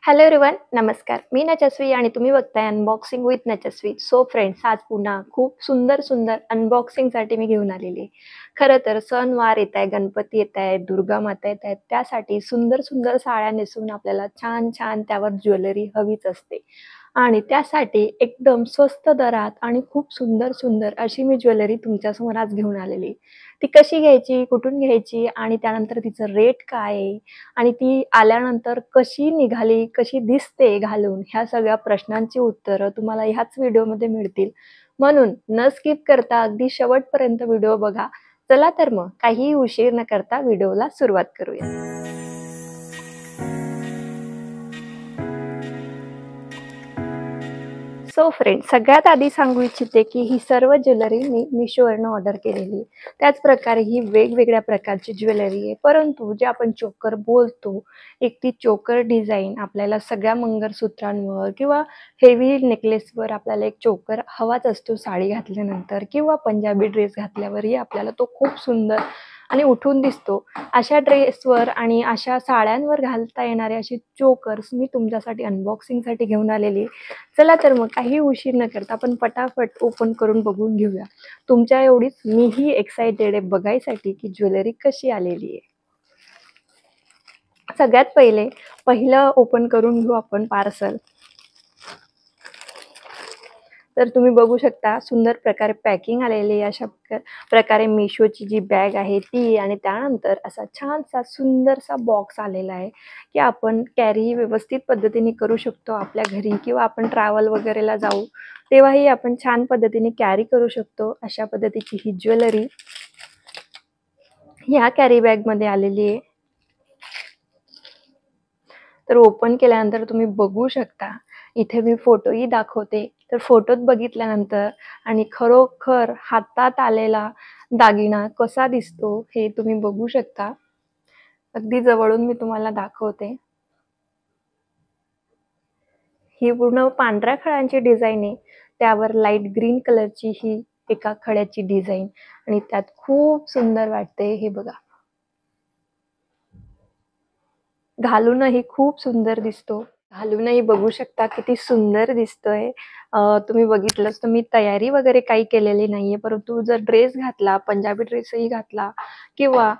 Hello everyone, नमस्कार. मी नचस्वी आणि तुम्ही बघताय अनबॉक्सिंग विथ नचस्वी. सो फ्रेंड्स, आज पुन्हा खूप सुंदर सुंदर अनबॉक्सिंगसाठी मी घेऊन आलेली आहे. खरं तर सणवार येत आहे, गणपती येत आहे, दुर्गा माता येत आहेत, त्यासाठी सुंदर सुंदर साड्या नेसून आपल्याला छान छान त्यावर ज्वेलरी हवीच असते. आणि त्यासाठी एकदम स्वस्त दरात आणि खूप सुंदर सुंदर अशी मी ज्वेलरी तुमच्यासमोर आज घेऊन आलेली आहे. ती कशी घ्यायची, कुठून घ्यायची आणि त्यानंतर तिचं रेट काय आहे आणि ती आल्यानंतर कशी निघाली, कशी दिसते घालून, ह्या सगळ्या प्रश्नांची उत्तरं तुम्हाला ह्याच व्हिडिओमध्ये मिळतील. म्हणून न स्किप करता अगदी शेवटपर्यंत व्हिडिओ बघा. चला तर मग काही उशीर न करता व्हिडिओला सुरुवात करूया. सो फ्रेंड, सगळ्यात आधी सांगू इच्छिते की ही सर्व ज्वेलरी मी मिशोवरनं ऑर्डर केलेली. त्याच प्रकारे ही वेगवेगळ्या प्रकारची ज्वेलरी आहे, परंतु जे आपण चोकर बोलतो, एक ती चोकर डिझाईन आपल्याला सगळ्या मंगळसूत्रांवर किंवा हेवी नेकलेसवर आपल्याला एक चोकर हवाच असतो साडी घातल्यानंतर किंवा पंजाबी ड्रेस घातल्यावरही आपल्याला तो खूप सुंदर आणि उठून दिसतो. अशा ड्रेसवर आणि अशा साड्यांवर घालता येणारे असे चोकर्स मी तुमच्यासाठी अनबॉक्सिंगसाठी घेऊन आलेली. चला तर मग काही उशीर न करता आपण पटापट ओपन करून बघून घेऊया. तुमच्या एवढीच मीही एक्साइटेड आहे बघायसाठी की ज्वेलरी कशी आलेली आहे. सगळ्यात पहिलं ओपन करून घेऊ आपण पार्सल. तर तुम्ही बघू शकता सुंदर प्रकारे पॅकिंग आलेली. अशा प्रकारे मिशोची जी बॅग आहे ती, आणि त्यानंतर असा छानसा सुंदरसा बॉक्स आलेला आहे की आपण कॅरी व्यवस्थित पद्धतीने करू शकतो आपल्या घरी, किंवा आपण ट्रॅव्हल वगैरेला जाऊ तेव्हाही आपण छान पद्धतीने कॅरी करू शकतो. अशा पद्धतीची ही ज्वेलरी ह्या कॅरी बॅग मध्ये आलेली आहे. तर ओपन केल्यानंतर तुम्ही बघू शकता, इथे मी फोटोही दाखवते. तर फोटोत बघितल्यानंतर आणि खरोखर हातात आलेला दागिना कसा दिसतो हे तुम्ही बघू शकता. अगदी जवळून मी तुम्हाला दाखवते. ही पूर्ण पांढऱ्या खड्यांची डिझाईन आहे, त्यावर लाईट ग्रीन कलरची ही एका खड्याची डिझाईन, आणि त्यात खूप सुंदर वाटते. हे बघा, घालूनही खूप सुंदर दिसतो. घालूनही बघू शकता किती सुंदर दिसतोय. तुम्ही बघितलंच तर मी तयारी वगैरे काही केलेली नाहीये, परंतु जर ड्रेस घातला, पंजाबी ड्रेसही घातला किंवा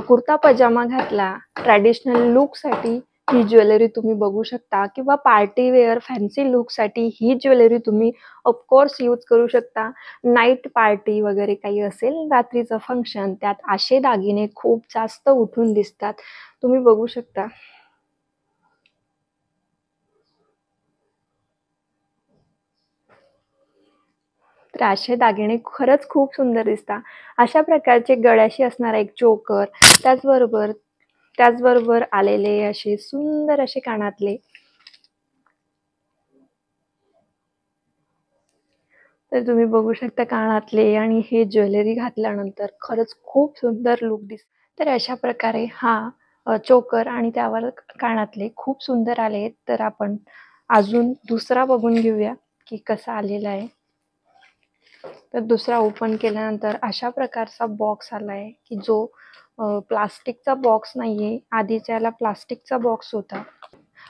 कुर्ता पजामा घातला, ट्रॅडिशनल लुकसाठी ही ज्वेलरी तुम्ही बघू शकता, किंवा पार्टी वेअर फॅन्सी लुकसाठी ही ज्वेलरी तुम्ही ऑफकोर्स यूज करू शकता. नाईट पार्टी वगैरे काही असेल, रात्रीचं फंक्शन, त्यात असे दागिने खूप जास्त उठून दिसतात. तुम्ही बघू शकता. तर असे दागिने खरंच खूप सुंदर दिसतात. अशा प्रकारचे गळ्याशी असणारा एक चोकर, त्याचबरोबर आलेले असे सुंदर असे कानातले. तर तुम्ही बघू शकता कानातले आणि हे ज्वेलरी घातल्यानंतर खरंच खूप सुंदर लुक दिसतो. तर अशा प्रकारे हा चोकर आणि त्यावर कानातले खूप सुंदर आले. तर आपण अजून दुसरा बघून घेऊया की कसा आलेला आहे. तर दुसरा ओपन केल्यानंतर अशा प्रकारचा बॉक्स आलाय की जो प्लास्टिकचा बॉक्स नाहीये. आधीच्याला प्लास्टिकचा बॉक्स होता,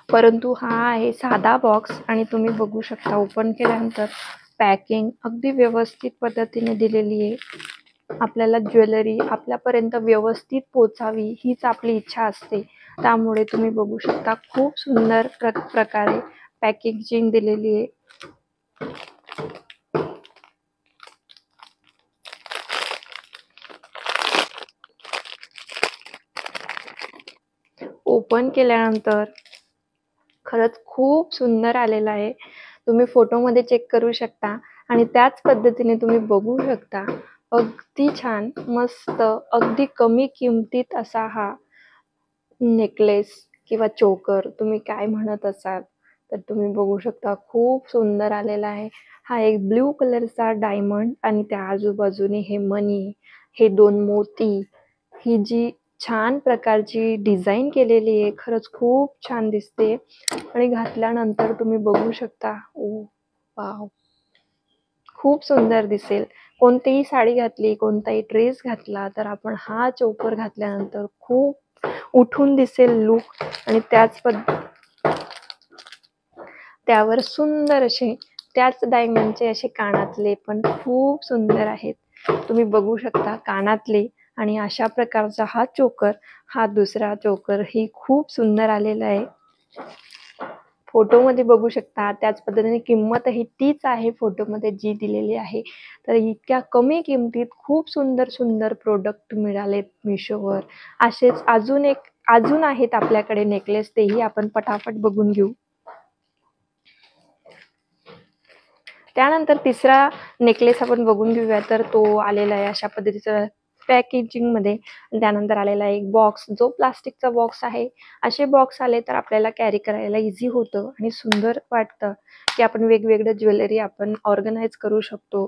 परंतु हा आहे साधा बॉक्स. आणि तुम्ही बघू शकता ओपन केल्यानंतर पॅकिंग अगदी व्यवस्थित पद्धतीने दिलेली आहे. आपल्याला ज्वेलरी आपल्यापर्यंत व्यवस्थित पोचावी हीच आपली इच्छा असते. त्यामुळे तुम्ही बघू शकता खूप सुंदर प्रकारे पॅकेजिंग दिलेली आहे. ओपन केल्यानंतर खरंच खूप सुंदर आलेला आहे. तुम्ही फोटोमध्ये चेक करू शकता आणि त्याच पद्धतीने तुम्ही बघू शकता. अगदी छान, मस्त, अगदी कमी किमतीत असा हा नेकलेस किंवा चोकर तुम्ही काय म्हणत असाल तर तुम्ही बघू शकता. खूप सुंदर आलेला आहे. हा एक ब्ल्यू कलरचा डायमंड आणि त्या आजूबाजूने हे मनी, हे दोन मोती, ही जी छान प्रकारची डिझाईन केलेली आहे, खरंच खूप छान दिसते. आणि घातल्यानंतर तुम्ही बघू शकता, ओ वाव, खूप सुंदर दिसेल. कोणतीही साडी घातली, कोणताही ड्रेस घातला तर आपण हा चोकर घातल्यानंतर खूप उठून दिसेल लुक. आणि त्यावर सुंदर असे त्याच डायमंडचे असे कानातले पण खूप सुंदर आहेत. तुम्ही बघू शकता कानातले आणि अशा प्रकारचा हा चोकर, हा दुसरा चोकर ही खूप सुंदर आलेला आहे. फोटोमध्ये बघू शकता त्याच पद्धतीने किंमतही तीच आहे फोटोमध्ये जी दिलेली आहे. तर इतक्या कमी किमतीत खूप सुंदर सुंदर प्रोडक्ट मिळालेत मिशोवर. असेच अजून आहेत आपल्याकडे नेकलेस, तेही आपण पटापट बघून घेऊ. त्यानंतर तिसरा नेकलेस आपण बघून घेऊया. तर तो आलेला आहे अशा पद्धतीचं पॅकेजिंग मध्ये. त्यानंतर आलेला आहे एक बॉक्स, जो प्लास्टिकचा बॉक्स आहे. असे बॉक्स आले तर आपल्याला कॅरी करायला इझी होतं आणि सुंदर वाटतं की आपण वेगवेगळं ज्वेलरी आपण ऑर्गनाइज करू शकतो.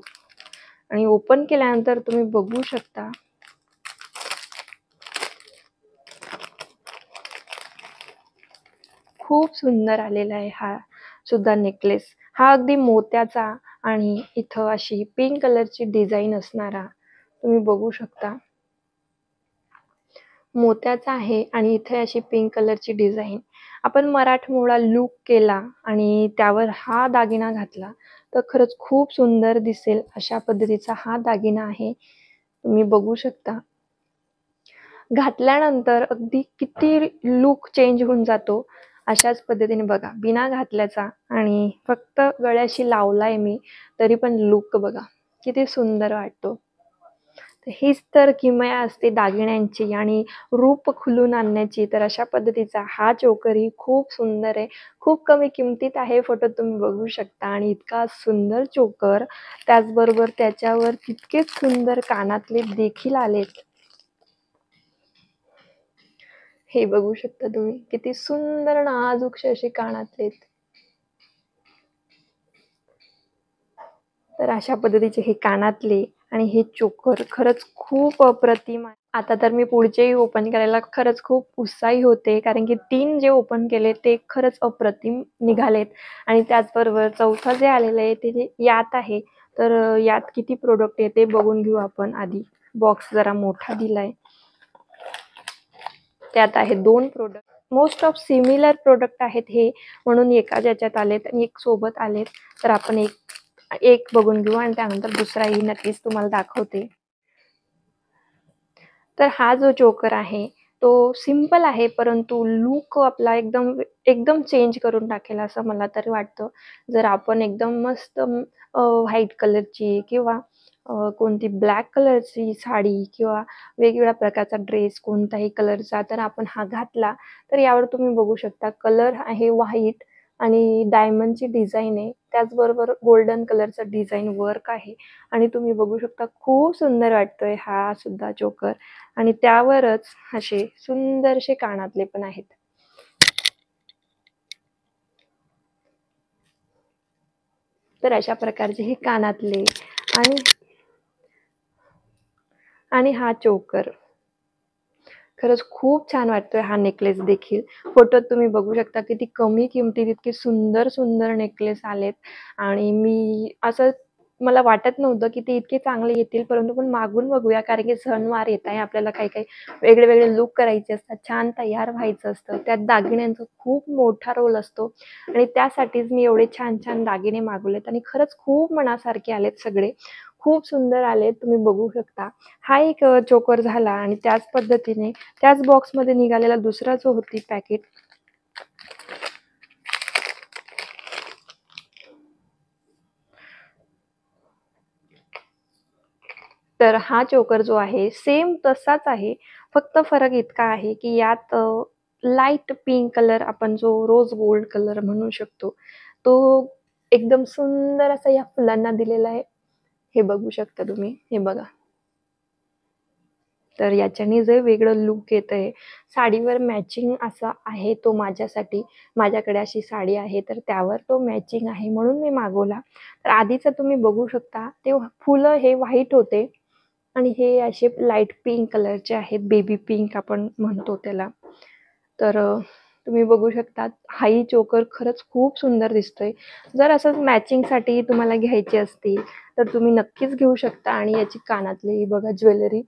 आणि ओपन केल्यानंतर तुम्ही बघू शकता खूप सुंदर आलेला आहे हा सुद्धा नेकलेस. हा अगदी मोत्याचा आणि इथं अशी पिंक कलरची डिझाईन असणारा तुम्ही बघू शकता. मोत्याचा आहे आणि इथे अशी पिंक कलरची डिझाईन. आपण मराठमोळा लुक केला आणि त्यावर हा दागिना घातला तर खरंच खूप सुंदर दिसेल अशा पद्धतीचा हा दागिना आहे. तुम्ही बघू शकता. घातल्यानंतर अगदी किती लुक चेंज होऊन जातो. अशाच पद्धतीने बघा, बिना घातल्याचा आणि फक्त गळ्याशी लावलाय मी तरी पण लुक बघा किती सुंदर वाटतो. हीच तर किमया असते दागिन्यांची आणि रूप खुलून आणण्याची. तर अशा पद्धतीचा हा चोकरही खूप सुंदर आहे. खूप कमी किमतीत आहे. फोटो तुम्ही बघू शकता आणि इतका सुंदर चोकर, त्याचबरोबर त्याच्यावर तितकेच सुंदर कानातले देखील आलेत. हे बघू शकता तुम्ही किती सुंदर नाजूकसे असे कानातलेत. तर अशा पद्धतीचे हे कानातले आणि हे चोकर खरंच खूप अप्रतिम आहे. आता तर मी पुढचेही ओपन करायला खरंच खूप उत्साही होते, कारण की 3 जे ओपन केले ते खरंच अप्रतिम निघालेत. आणि त्याचबरोबर चौथा जे आलेलं आहे ते यात आहे. तर यात किती प्रोडक्ट आहे ते बघून घेऊ आपण आधी. बॉक्स जरा मोठा दिलाय. त्यात आहे 2 product. Most of similar product आहेत हे, म्हणून एकाच याच्यात आलेत आणि एक सोबत आलेत. तर आपण एक बघून घेऊ आणि त्यानंतर दुसराही नक्कीच तुम्हाला दाखवते. तर हा जो चोकर आहे तो सिंपल आहे, परंतु लुक आपला एकदम एकदम चेंज करून टाकेल असं मला तरी वाटतं. जर आपण एकदम मस्त व्हाईट कलरची किंवा कोणती ब्लॅक कलरची साडी किंवा वेगवेगळ्या प्रकारचा ड्रेस कोणताही कलरचा तर आपण हा घातला, तर यावर तुम्ही बघू शकता कलर आहे व्हाईट आणि डायमंडची डिझाईन आहे. त्याचबरोबर गोल्डन कलरचं डिझाईन वर्क आहे आणि तुम्ही बघू शकता खूप सुंदर वाटतोय हा सुद्धा चोकर. आणि त्यावरच असे सुंदरसे कानातले पण आहेत. तर अशा प्रकारचे हे कानातले आणि हा चोकर खरंच खूप छान वाटतोय हा नेकलेस देखील. फोटोत तुम्ही बघू शकता किती कमी किमतीत इतके सुंदर सुंदर नेकलेस आलेत. आणि असं मला वाटत नव्हतं की ते इतके चांगले येतील, परंतु पण मागून बघूया, कारण की सणवार येत आहे. आपल्याला काही काही वेगळे वेगळे लुक करायचे असतात, छान तयार व्हायचं असतं. त्यात दागिन्यांचा खूप मोठा रोल असतो आणि त्यासाठीच मी एवढे छान छान दागिने मागवलेत आणि खरंच खूप मनासारखे आलेत सगळे. खूप सुंदर आलेत, तुम्ही बघू शकता. हा एक चोकर झाला आणि त्याच पद्धतीने त्याच बॉक्समध्ये निघालेला दुसरा जो होती पॅकेट, तर हा चोकर जो आहे सेम तसाच आहे. फक्त फरक इतका आहे की यात लाईट पिंक कलर, आपण जो रोज गोल्ड कलर म्हणू शकतो, तो एकदम सुंदर असा या फुलांना दिलेला आहे. हे बघू शकता तुम्ही, हे बघा. तर याच्याने जे वेगळं लुक येतंय, साडीवर मॅचिंग असा आहे तो माझ्यासाठी. माझ्याकडे अशी साडी आहे तर त्यावर तो मॅचिंग आहे म्हणून मी मागवला. तर आधीचं तुम्ही बघू शकता ते फुलं हे व्हाईट होते आणि हे असे लाईट पिंक कलरचे आहेत, बेबी पिंक आपण म्हणतो त्याला. तर तुम्ही बघू शकता हाही चोकर खरंच खूप सुंदर दिसतोय. जर असंच मॅचिंगसाठी तुम्हाला घ्यायची असतील तर तुम्ही नक्कीच घेऊ शकता. आणि याची कानातली बघा ज्वेलरी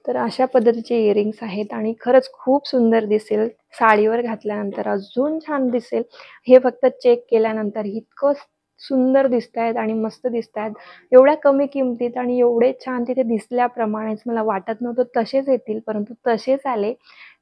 तर अशा पद्धतीचे इयरिंग्स आहेत आणि खरंच खूप सुंदर दिसेल. साडीवर घातल्यानंतर अजून छान दिसेल. हे फक्त चेक केल्यानंतर इतकं सुंदर दिसतायत आणि मस्त दिसतायत. एवढ्या कमी किमतीत आणि एवढे छान तिथे दिसल्याप्रमाणेच मला वाटत नव्हतं तसेच येतील, परंतु तसेच आले.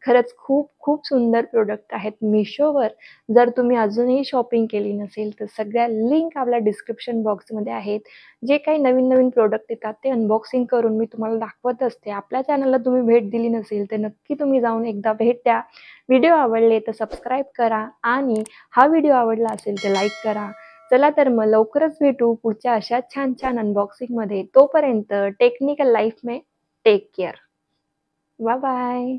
खरंच खूप खूप सुंदर प्रोडक्ट आहेत Meeshoवर. जर तुम्ही अजूनही शॉपिंग केली नसेल तर सगळ्या लिंक आपल्या डिस्क्रिप्शन बॉक्समध्ये आहेत. जे काही नवीन प्रोडक्ट येतात ते अनबॉक्सिंग करून मी तुम्हाला दाखवत असते. आपल्या चॅनलला तुम्ही भेट दिली नसेल तर नक्की तुम्ही जाऊन एकदा भेट द्या. व्हिडिओ आवडले तर सबस्क्राईब करा आणि हा व्हिडिओ आवडला असेल तर लाईक करा. चला तर मग लवकरच भेटू पुढच्या अशाच छान अनबॉक्सिंगमध्ये. तोपर्यंत टेक्निकल लाईफ में टेक केअर. Bye bye.